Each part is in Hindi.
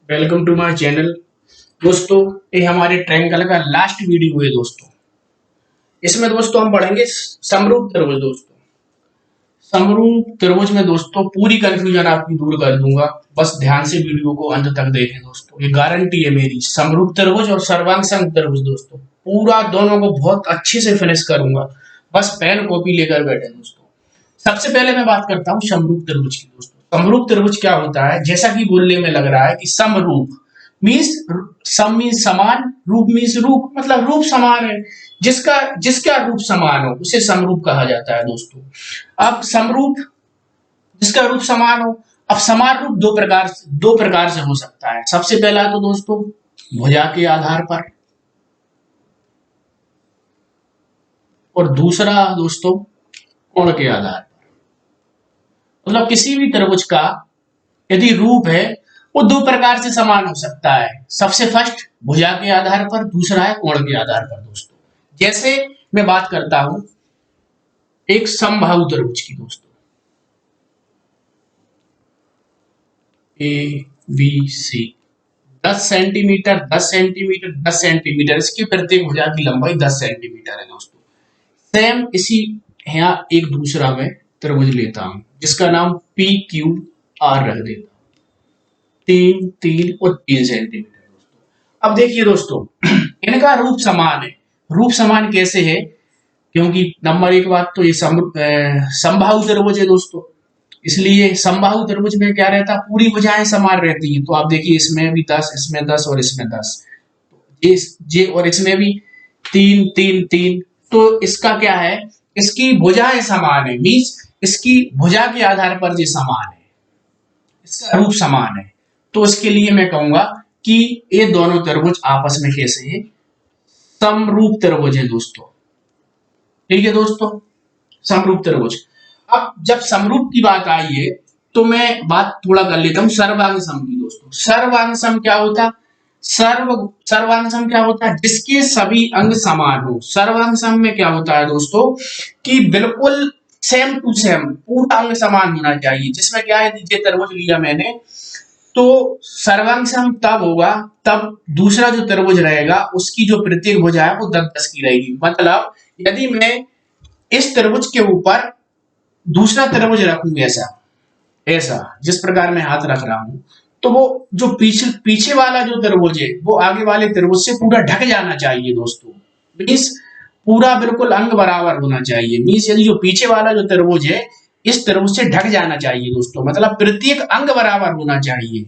Welcome to my channel. दोस्तों, ये हमारे ट्रायंगल का लास्ट वीडियो है दोस्तों। इसमें दोस्तों हम पढ़ेंगे समरूप त्रिभुज। दोस्तों, समरूप त्रिभुज में दोस्तों पूरी कंफ्यूजन आपकी दूर कर दूंगा। बस ध्यान से वीडियो को अंत तक देखें दोस्तों, ये गारंटी है मेरी। समरूप त्रिभुज और सर्वांग सम त्रिभुज दोस्तों पूरा दोनों को बहुत अच्छे से फिनिश करूंगा। बस पेन कॉपी लेकर बैठे दोस्तों। सबसे पहले मैं बात करता हूँ समरूप त्रिभुज की। दोस्तों, समरूप त्रिभुज क्या होता है? जैसा कि बोलने में लग रहा है कि समरूप मीन्स सम मीन्स समान, रूप मीन्स रूप, मतलब रूप समान है। जिसका जिसका रूप समान हो उसे समरूप कहा जाता है दोस्तों। अब समरूप जिसका रूप समान हो, अब समान रूप दो प्रकार से हो सकता है। सबसे पहला तो दोस्तों भुजा के आधार पर, और दूसरा दोस्तों कोण के आधार पर। मतलब किसी भी त्रिभुज का यदि रूप है वो दो प्रकार से समान हो सकता है। सबसे फर्स्ट भुजा के आधार पर, दूसरा है कोण के आधार पर दोस्तों। जैसे मैं बात करता हूं एक समबाहु त्रिभुज की दोस्तों, A B C, 10 centimetre 10 centimetre 10 centimetre, इसकी प्रत्येक भुजा की लंबाई 10 सेंटीमीटर है दोस्तों। सेम इसी यहाँ एक दूसरा मैं त्रिभुज लेता हूं जिसका नाम पी क्यू आर रख देता हूं, 3 और 3 सेंटीमीटर दोस्तों। अब देखिए दोस्तों, इनका रूप समान है। रूप समान कैसे है? क्योंकि नंबर एक बात तो ये समबाहु त्रिभुज है दोस्तों, इसलिए समबाहु त्रिभुज में क्या रहता है, पूरी भुजाएं समान रहती हैं। तो आप देखिए इसमें भी 10, इसमें 10 और इसमें 10, ये और इसमें भी 3 3 3। तो इसका क्या है, इसकी भुजाएं समान है, मीन्स इसकी भुजा के आधार पर ये समान है, इसका रूप समान है। तो इसके लिए मैं कहूंगा कि ये दोनों त्रिभुज आपस में कैसे है, समरूप त्रिभुज है दोस्तों। ठीक है दोस्तों, समरूप त्रिभुज। अब जब समरूप की बात आई है तो मैं बात थोड़ा कर लेता हूं सर्वांग सम की दोस्तों। सर्वांग सम क्या होता है? सर्वांग सम क्या होता है? जिसके सभी अंग समान हो। सर्वांग सम में क्या होता है दोस्तों कि बिल्कुल सेम टू सेम पूरा अंग समान होना चाहिए। जिसमें क्या है, ये त्रिभुज लिया मैंने, तो सर्वांग सम तब होगा तब दूसरा जो त्रिभुज रहेगा उसकी जो प्रत्येक भुजा है वो 10 की रहेगी। मतलब यदि मैं इस त्रिभुज के ऊपर दूसरा त्रिभुज रखूं, ऐसा ऐसा जिस प्रकार मैं हाथ रख रहा हूं, तो वो जो पीछे पीछे वाला जो त्रिभुज है वो आगे वाले त्रिभुज से पूरा ढक जाना चाहिए दोस्तों। मीन्स पूरा बिल्कुल अंग बराबर होना चाहिए। मीन्स यदि जो पीछे वाला जो त्रिभुज है इस त्रिभुज से ढक जाना चाहिए दोस्तों, मतलब प्रत्येक अंग बराबर होना चाहिए।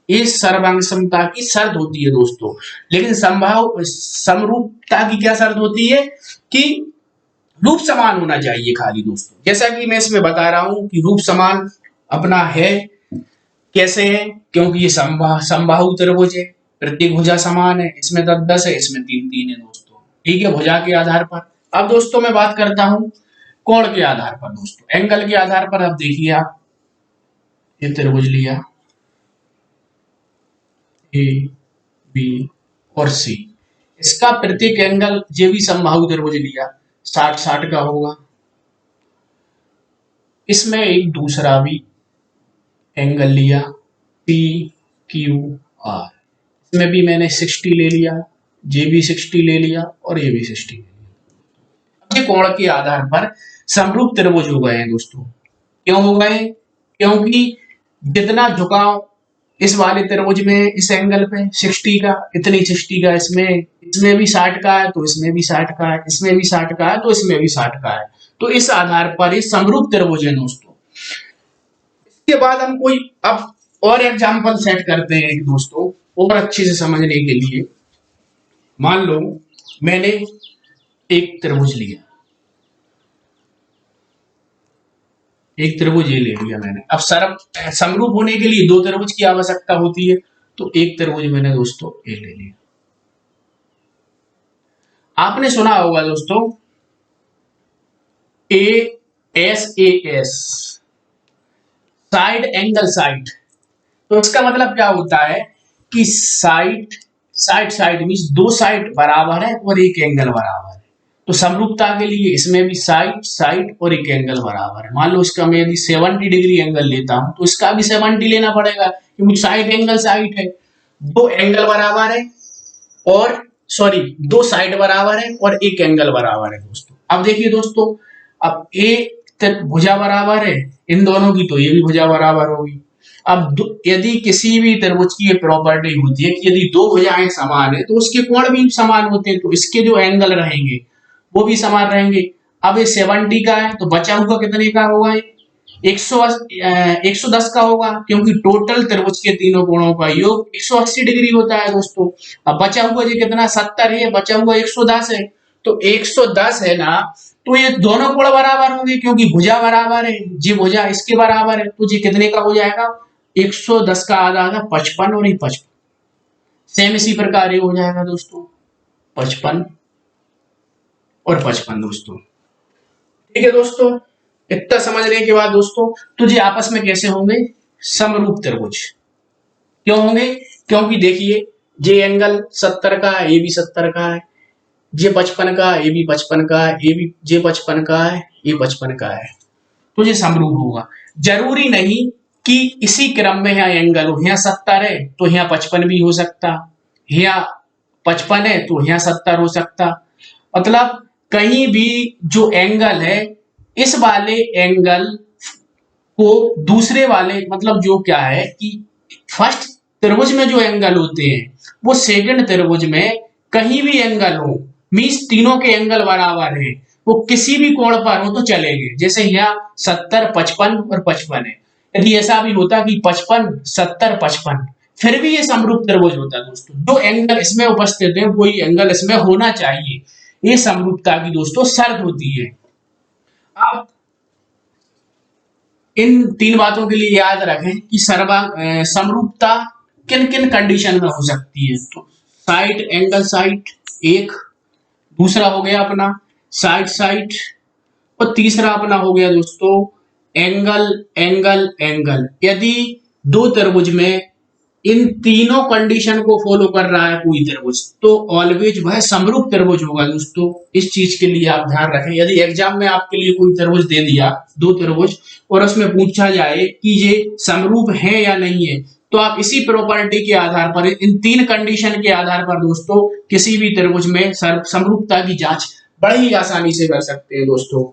ये सर्वांग समता की शर्त होती है दोस्तों। लेकिन समरूपता की क्या शर्त होती है कि रूप समान होना चाहिए खाली दोस्तों। जैसा कि मैं इसमें बता रहा हूं कि रूप समान अपना है। कैसे है? क्योंकि ये समबाहु त्रिभुज है, प्रत्येक भुजा समान है, इसमें 10 है, इसमें 3 है दोस्तों। ठीक है, भुजा के आधार पर। अब दोस्तों मैं बात करता हूं कोण के आधार पर दोस्तों, एंगल के आधार पर। अब देखिए आप, ये त्रिभुज लिया ए बी और सी, इसका प्रत्येक एंगल, ये भी समबाहु त्रिभुज लिया, 60 का होगा। इसमें एक दूसरा भी एंगल लिया पी क्यू आर, इसमें भी मैंने 60 ले लिया, ये भी 60 ले लिया और ये भी 60 ले लिया। अब ये कोण के आधार पर समरूप त्रिभुज हो गए हैं दोस्तों। क्यों हो गए? क्योंकि जितना झुकाव इस वाले त्रिभुज में इस एंगल पे 60 का, इतनी 60 का इसमें भी 60 का है, तो इसमें भी 60 का है, इसमें भी 60 का है, तो इसमें भी 60 का है। तो इस आधार पर ये समरूप त्रिभुज है दोस्तों। इसके बाद हम कोई अब और एग्जांपल सेट करते हैं दोस्तों, और अच्छे से समझने के लिए। मान लो मैंने एक त्रिभुज लिया, एक त्रिभुज ये ले लिया मैंने। अब समरूप होने के लिए दो त्रिभुज की आवश्यकता होती है, तो एक त्रिभुज मैंने दोस्तों ये ले लिया। आपने सुना होगा दोस्तों ASAS, साइड एंगल साइड। तो इसका मतलब क्या होता है कि साइड मीन्स दो साइड बराबर है और एक एंगल बराबर है। तो समरूपता के लिए इसमें भी साइड और एक एंगल बराबर है। मान लो इसका मैं यदि 70 डिग्री एंगल लेता हूं तो इसका भी 70 लेना पड़ेगा क्योंकि साइड एंगल साइड है। दो एंगल बराबर है और सॉरी दो साइड बराबर है और एक एंगल बराबर है दोस्तों। अब देखिए दोस्तों, अब भुजा बराबर है इन दोनों की, तो ये भी भुजा बराबर होगी। अब यदि किसी भी त्रिभुज की ये प्रॉपर्टी होती है कि यदि दो भुजाएं समान है तो उसके कोण भी समान होते हैं, तो इसके जो एंगल रहेंगे वो भी समान रहेंगे। अब ये 70 का है तो बचा हुआ कितने का होगा, ये 110 का होगा, क्योंकि टोटल त्रिभुज के तीनों कोणों का योग 180 डिग्री होता है दोस्तों। अब बचा हुआ ये कितना 70 है, बचा हुआ 110 है, तो 110 है ना, तो ये दोनों कोण बराबर होंगे क्योंकि भुजा बराबर है, जी भुजा इसके बराबर है, तो जी कितने का हो जाएगा 110 का आधा आधा 55 और ये 55। सेम इसी प्रकार ये हो जाएगा दोस्तों 55 और 55 दोस्तों। ठीक है दोस्तों, इतना समझने के बाद दोस्तों तो ये आपस में कैसे होंगे, समरूप त्रिभुज। क्यों होंगे, क्योंकि देखिए ये एंगल 70 का है, ये भी 70 का है, ये 55 का है, ये भी 55 का है, ये 55 का है, ये 55 का है, तो ये समरूप होगा। जरूरी नहीं कि इसी क्रम में यहाँ एंगल हो, यहाँ 70 है तो यहाँ 55 भी हो सकता, यहाँ 55 है तो यहाँ 70 हो सकता। मतलब कहीं भी जो एंगल है इस वाले एंगल को दूसरे वाले, मतलब जो क्या है कि फर्स्ट त्रिभुज में जो एंगल होते हैं वो सेकंड त्रिभुज में कहीं भी एंगल हो, मीन्स तीनों के एंगल बराबर है, वो किसी भी कोण पर हो तो चलेंगे। जैसे यहाँ 70 55 और 55 है, यदि ऐसा भी होता कि 55 70 55 फिर भी ये समरूप त्रिभुज होता दोस्तों। जो एंगल इसमें उपस्थित है वही एंगल इसमें होना चाहिए, ये समरूपता की दोस्तों शर्त होती है। अब इन तीन बातों के लिए याद रखें कि समरूपता किन किन कंडीशन में हो सकती है। तो साइड एंगल साइड एक, दूसरा हो गया अपना साइड साइड, और तीसरा अपना हो गया दोस्तों एंगल एंगल एंगल। यदि दो त्रिभुज में इन तीनों कंडीशन को फॉलो कर रहा है कोई त्रिभुज तो ऑलवेज वह समरूप त्रिभुज होगा दोस्तों। इस चीज के लिए आप ध्यान रखें। यदि एग्जाम में आपके लिए कोई त्रिभुज दे दिया दो त्रिभुज और उसमें पूछा जाए कि ये समरूप है या नहीं है, तो आप इसी प्रॉपर्टी के आधार पर, इन तीन कंडीशन के आधार पर दोस्तों किसी भी त्रिभुज में समरूपता की जांच बड़ी ही आसानी से कर सकते हैं दोस्तों।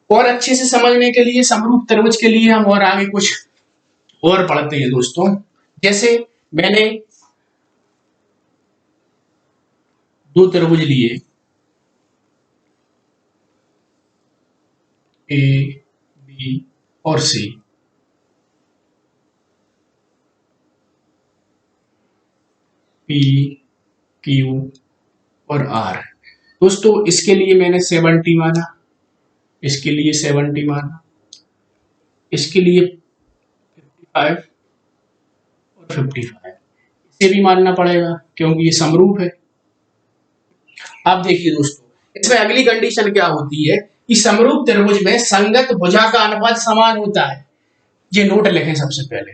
और अच्छे से समझने के लिए समरूप त्रिभुज के लिए हम और आगे कुछ और पढ़ते हैं दोस्तों। जैसे मैंने दो त्रिभुज लिए ए बी और सी, पी क्यू और आर। दोस्तों इसके लिए मैंने 70 माना, इसके लिए 70 माना, इसके लिए 55 और 55, इसे भी मानना पड़ेगा क्योंकि ये समरूप है। अब देखिए दोस्तों इसमें अगली कंडीशन क्या होती है कि समरूप त्रिभुज में संगत भुजा का अनुपात समान होता है। ये नोट लिखें सबसे पहले,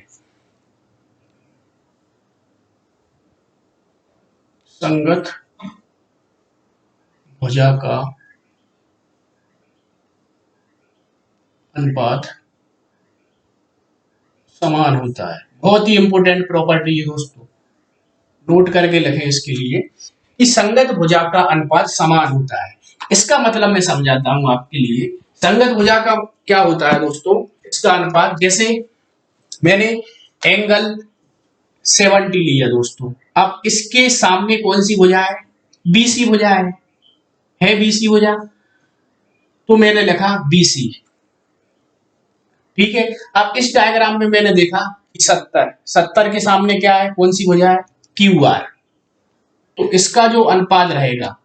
संगत भुजा का अनुपात समान होता है। बहुत ही इंपॉर्टेंट प्रॉपर्टी है दोस्तों, नोट करके लिखें इसके लिए कि संगत भुजा का अनुपात समान होता है। इसका मतलब मैं समझाता हूं आपके लिए। संगत भुजा का क्या होता है दोस्तों, इसका अनुपात, जैसे मैंने एंगल 70 लिया दोस्तों, अब इसके सामने कौन सी भुजा है, बीसी भुजा है बीसी भुजा, तो मैंने लिखा बीसी। ठीक है, अब इस डायग्राम में मैंने देखा कि 70 के सामने क्या है, कौन सी भुजा है, क्यू आर, तो इसका जो अनुपात रहेगा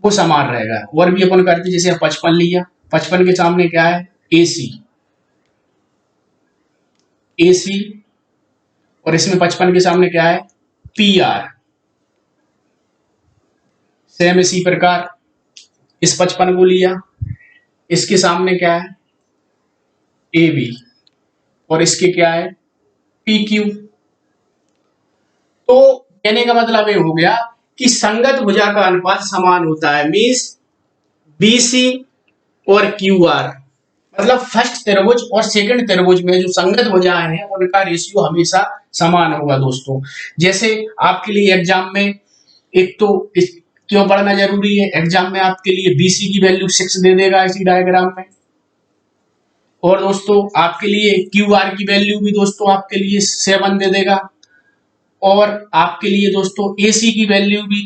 वो समान रहेगा। और भी अपन करते जैसे 55 लिया, 55 के सामने क्या है, एसी एसी, और इसमें 55 के सामने क्या है, पी आर। सेम इसी प्रकार इस 55 को लिया, इसके सामने क्या है, ए बी, और इसके क्या है, पी क्यू। तो कहने का मतलब ये हो गया कि संगत भुजा का अनुपात समान होता है, मीन्स बीसी और क्यू आर, मतलब फर्स्ट त्रिभुज और सेकंड त्रिभुज में जो संगत भुजाएं हैं उनका रेशियो हमेशा समान होगा दोस्तों। जैसे आपके लिए एग्जाम में एक तो इस क्यों पढ़ना जरूरी है, एग्जाम में आपके लिए बीसी की वैल्यू 6 दे देगा इसी डायग्राम में, और दोस्तों आपके लिए क्यू आर की वैल्यू भी दोस्तों आपके लिए 7 दे देगा, और आपके लिए दोस्तों एसी की वैल्यू भी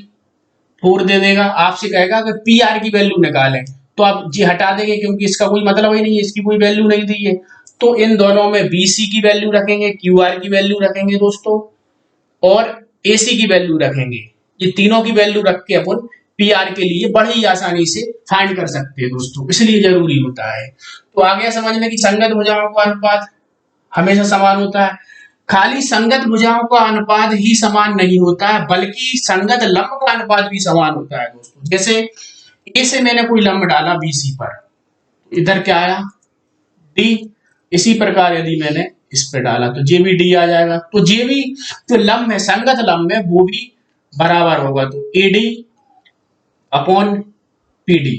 4 दे देगा। आपसे कहेगा कि पी आर की वैल्यू निकालें, तो आप जी हटा देंगे क्योंकि इसका कोई मतलब ही नहीं है, इसकी कोई वैल्यू नहीं दी है। तो इन दोनों में बीसी की वैल्यू रखेंगे, क्यू आर की वैल्यू रखेंगे दोस्तों, और एसी की वैल्यू रखेंगे। ये तीनों की वैल्यू रख के अपन पी आर के लिए बड़ी ही आसानी से फाइंड कर सकते हैं दोस्तों, इसलिए जरूरी होता है। तो आ गया समझ में कि संगत भुजाओं का अनुपात हमेशा समान होता है। खाली संगत भुजाओं का अनुपात ही समान नहीं होता है, बल्कि संगत लंब का अनुपात भी समान होता है दोस्तों। जैसे ए से मैंने कोई लंब डाला बीसी पर, इधर क्या आया डी। इसी प्रकार यदि मैंने इस पे डाला तो जे भी डी आ जाएगा। तो जे भी जो लंब है, संगत लंब है, वो भी बराबर होगा, तो A D upon P D.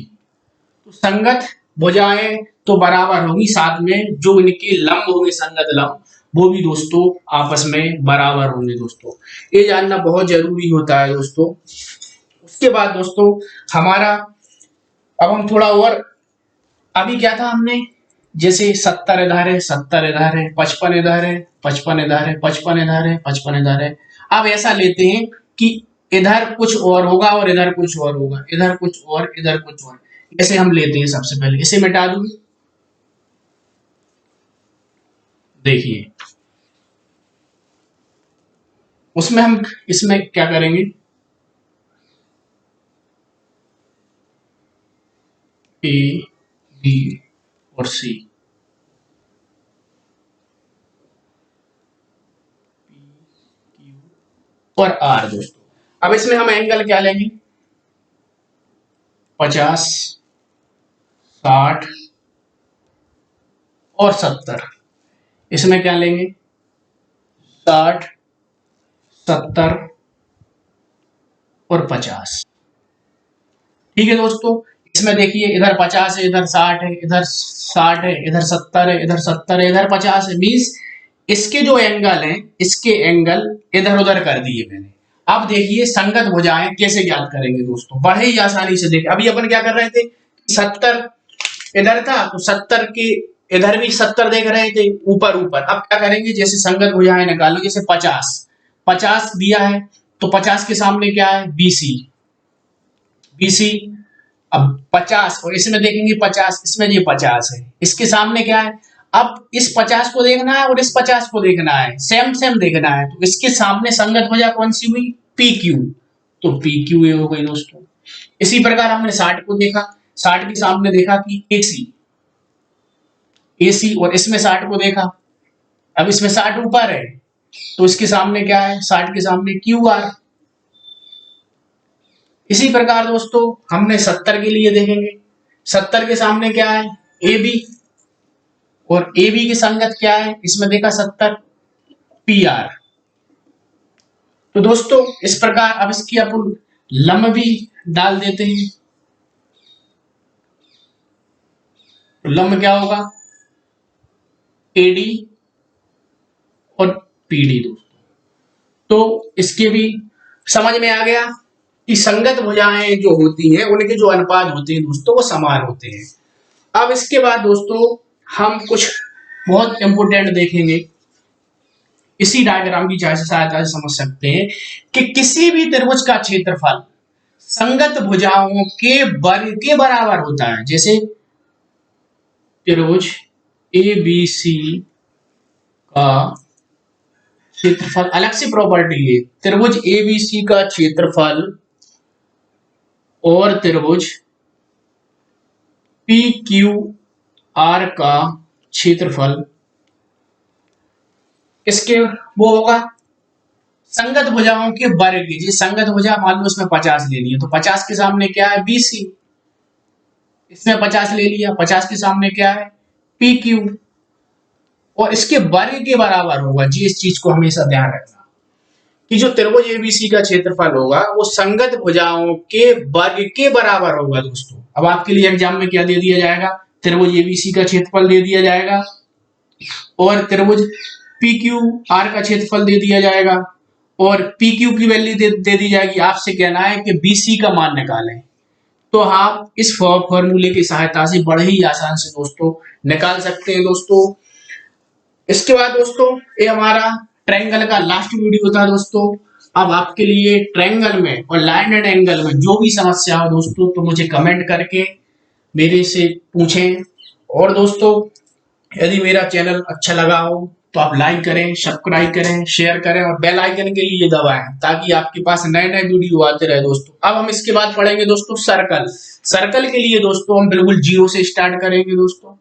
तो संगत भुजाएं तो बराबर होंगी, साथ में जो इनके लंब होंगे संगत लंब वो भी दोस्तों आपस में बराबर होंगे दोस्तों। ये जानना बहुत जरूरी होता है दोस्तों। उसके बाद दोस्तों हमारा अब हम थोड़ा और, अभी क्या था हमने, जैसे 70 इधर है, 70 इधर है, 55 इधर है, 55 इधर है, 55 इधर है, 55 इधर है। अब ऐसा लेते हैं कि इधर कुछ और होगा और इधर कुछ और होगा, इधर कुछ और, इधर कुछ और, ऐसे हम लेते हैं। सबसे पहले इसे मिटा दूं, देखिए उसमें हम इसमें क्या करेंगे, ए बी और सी, और आर दोस्तों। अब इसमें हम एंगल क्या लेंगे, 50, 60 और 70। इसमें क्या लेंगे, 60, 70 और 50। ठीक है दोस्तों। इसमें देखिए इधर 50 है, इधर 60 है, इधर 60 है, इधर 70 है, इधर 70 है, इधर 50 है। मीन्स इसके जो एंगल हैं, इसके एंगल इधर उधर कर दिए मैंने। अब देखिए संगत भुजाएं कैसे ज्ञात करेंगे दोस्तों, बड़े ही आसानी से। देखिए अभी अपन क्या कर रहे थे, 70 इधर था तो 70 के इधर भी 70 देख रहे थे ऊपर ऊपर। अब क्या करेंगे, जैसे संगत भुजाएं निकालो, जैसे 50 दिया है तो 50 के सामने क्या है, बीसी, बीसी। अब 50 और इसमें देखेंगे 50, इसमें ये 50 है, इसके सामने क्या है। अब इस 50 को देखना है और इस 50 को देखना है, सेम सेम देखना है। तो इसके सामने संगत भुजा कौन सी हुई, पी क्यू, तो पी क्यू ए हो गई दोस्तों। इसी प्रकार हमने 60 को देखा, 60 के सामने देखा कि एसी, एसी, और इसमें 60 को देखा, अब इसमें 60 ऊपर है तो इसके सामने क्या है, 60 के सामने क्यू आर। इसी प्रकार दोस्तों हमने 70 के लिए देखेंगे, 70 के सामने क्या है, ए बी, और ए बी की संगत क्या है, इसमें देखा 70, पी आर। तो दोस्तों इस प्रकार अब इसकी अपन लंब भी डाल देते हैं। तो लंब क्या होगा, एडी और पीडी दोस्तों। तो इसके भी समझ में आ गया कि संगत भुजाएं जो होती हैं उनके जो अनुपात होते हैं दोस्तों वो समान होते हैं। अब इसके बाद दोस्तों हम कुछ बहुत इंपोर्टेंट देखेंगे, इसी डायग्राम की सहायता से समझ सकते हैं कि किसी भी त्रिभुज का क्षेत्रफल संगत भुजाओं के वर्ग के बराबर होता है। जैसे त्रिभुज ए बी सी का क्षेत्रफल, अलग से प्रॉपर्टी है, त्रिभुज ए बी सी का क्षेत्रफल और त्रिभुज पी क्यू आर का क्षेत्रफल, इसके वो होगा संगत भुजाओं के वर्ग। जी संगत भुजा मान लो इसमें 50 ले लिया तो 50 के सामने क्या है, बीसी, इसमें 50 ले लिया, 50 के सामने क्या है, पी क्यू, और इसके वर्ग के बराबर होगा। जी इस चीज को हमेशा ध्यान रखना कि जो त्रिभुज एबीसी का क्षेत्रफल होगा वो संगत भुजाओं के वर्ग के बराबर होगा दोस्तों। अब आपके लिए एग्जाम में क्या दे दिया जाएगा, त्रिभुज एबीसी का क्षेत्रफल दे दिया जाएगा और त्रिभुज पी क्यू आर का क्षेत्रफल दे दिया जाएगा और पी क्यू की वैल्यू दे दी जाएगी। आपसे कहना है कि बीसी का मान निकालें, तो आप इस फॉर्मूले की सहायता से बड़े ही आसान से दोस्तों निकाल सकते हैं दोस्तों। इसके बाद दोस्तों ये हमारा ट्रायंगल का लास्ट वीडियो था दोस्तों। अब आपके लिए ट्रायंगल में और लाइन एंड एंगल में जो भी समस्या हो दोस्तों तो मुझे कमेंट करके मेरे से पूछें। और दोस्तों यदि मेरा चैनल अच्छा लगा हो तो आप लाइक करें, सब्सक्राइब करें, शेयर करें और बेल आइकन के लिए दबाएं ताकि आपके पास नए नए वीडियो आते रहे दोस्तों। अब हम इसके बाद पढ़ेंगे दोस्तों सर्कल। सर्कल के लिए दोस्तों हम बिल्कुल जीरो से स्टार्ट करेंगे दोस्तों।